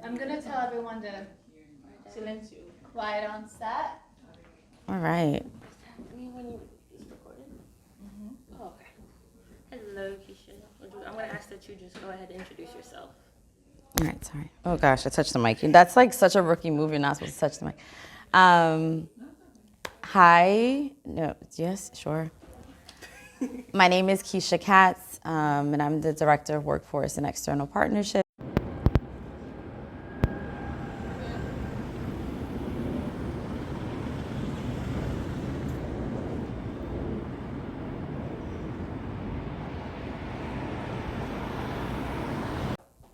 I'm gonna tell everyone to quiet on set. All right. Oh, okay. Hello, Keisha. I'm going to ask that you just go ahead and introduce yourself. All right, sorry. Oh gosh, I touched the mic. That's like such a rookie move. You're not supposed to touch the mic. Hi. No, yes, sure. My name is Keisha Katz, and I'm the Director of Workforce and External Partnerships.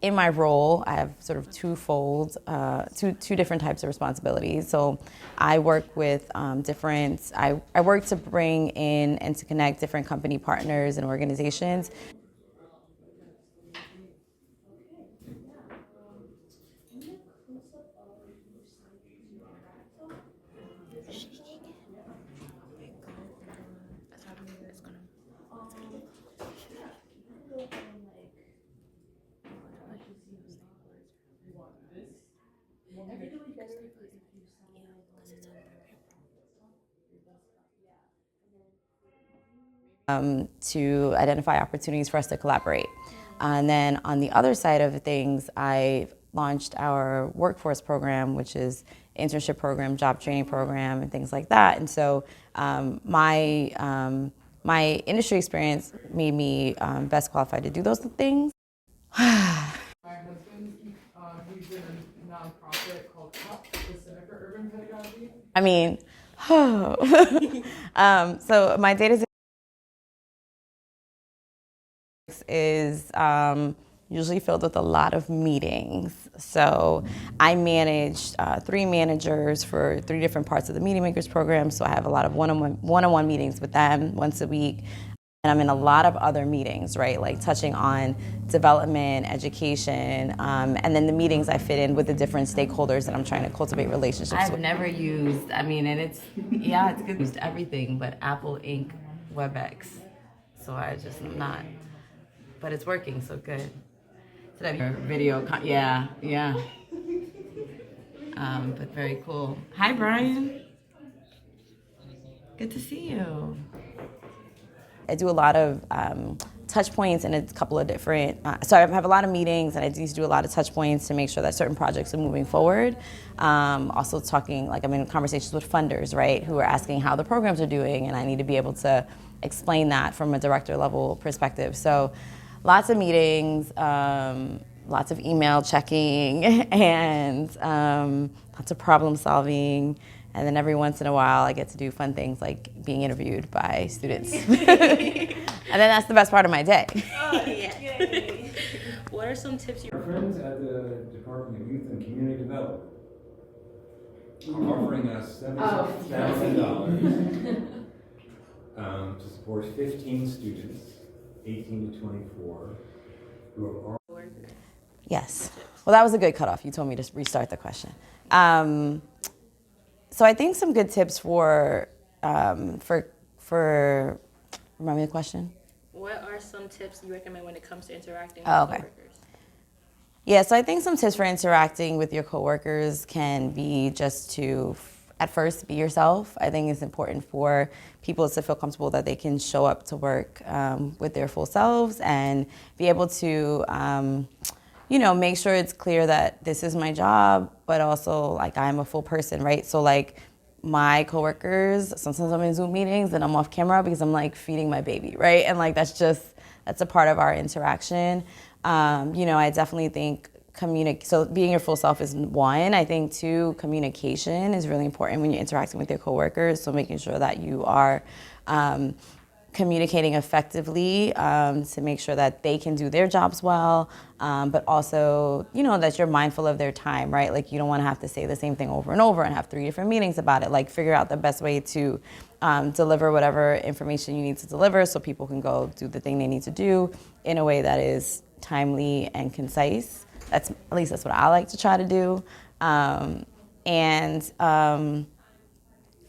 In my role, I have sort of two different types of responsibilities. So I work with I work to bring in and to connect different company partners and organizations. To identify opportunities for us to collaborate. And then on the other side of things, I launched our workforce program, which is internship program, job training program, and things like that. And so my industry experience made me best qualified to do those things. My husband, he's in a nonprofit called CUP, the Center for Urban Pedagogy. I mean, so my data is usually filled with a lot of meetings. So I manage 3 managers for 3 different parts of the Meeting Makers program. So I have a lot of one-on-one meetings with them once a week. And I'm in a lot of other meetings, right? Like touching on development, education, and then the meetings I fit in with the different stakeholders that I'm trying to cultivate relationships with. I've never used, it's good. Used everything but Apple Inc. WebEx. So I just not, but it's working, so good. Video, yeah. But very cool. Hi, Brian. Good to see you. I do a lot of touch points and a couple of different, so I have a lot of meetings and I need to do a lot of touch points to make sure that certain projects are moving forward. Also talking, I'm in conversations with funders, right, who are asking how the programs are doing, and I need to be able to explain that from a director level perspective. So lots of meetings, lots of email checking, and lots of problem solving. And then every once in a while, I get to do fun things like being interviewed by students. And then that's the best part of my day. Oh, yeah. What are some tips Our friends at the Department of Youth and Community Development are offering us $76,000 to support 15 students, 18 to 24, who have already... Yes. Well, that was a good cutoff. You told me to restart the question. So I think some good tips for remind me the question. What are some tips you recommend when it comes to interacting with Okay. coworkers? Yeah, so I think some tips for interacting with your coworkers can be just to, at first, be yourself. I think it's important for people to feel comfortable that they can show up to work with their full selves and be able to make sure it's clear that this is my job, but also I'm a full person, right? So my coworkers, sometimes I'm in Zoom meetings and I'm off camera because I'm feeding my baby, right? And that's a part of our interaction. I definitely think so being your full self is one. I think 2, communication is really important when you're interacting with your coworkers. So making sure that you are communicating effectively to make sure that they can do their jobs well, but also, that you're mindful of their time, right? You don't want to have to say the same thing over and over and have 3 different meetings about it. Figure out the best way to deliver whatever information you need to deliver so people can go do the thing they need to do in a way that is timely and concise. At least that's what I like to try to do.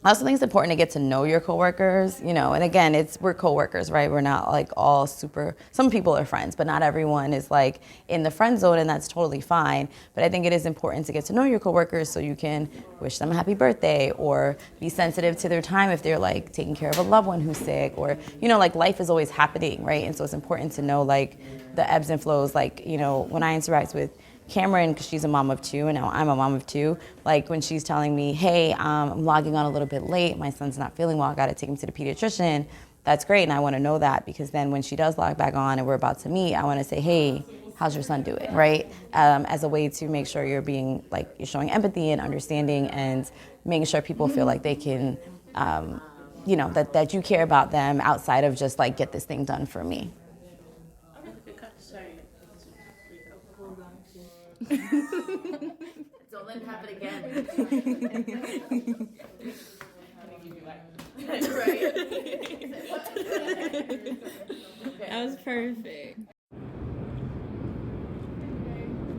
I also think it's important to get to know your coworkers, you know, and again, we're coworkers, right? We're not like all super, some people are friends, but not everyone is like in the friend zone, and that's totally fine. But I think it is important to get to know your coworkers so you can wish them a happy birthday or be sensitive to their time if they're like taking care of a loved one who's sick, or, you know, like life is always happening, right? And so it's important to know like the ebbs and flows. Like, you know, when I interact with Cameron, because she's a mom of two, and now I'm a mom of two, like when she's telling me, hey, I'm logging on a little bit late, my son's not feeling well, I gotta take him to the pediatrician, that's great, and I wanna know that, because then when she does log back on and we're about to meet, I wanna say, hey, how's your son doing, right? As a way to make sure you're being, like, you're showing empathy and understanding and making sure people feel like they can, you know, that you care about them outside of just like, get this thing done for me. Don't let it happen again. That was perfect.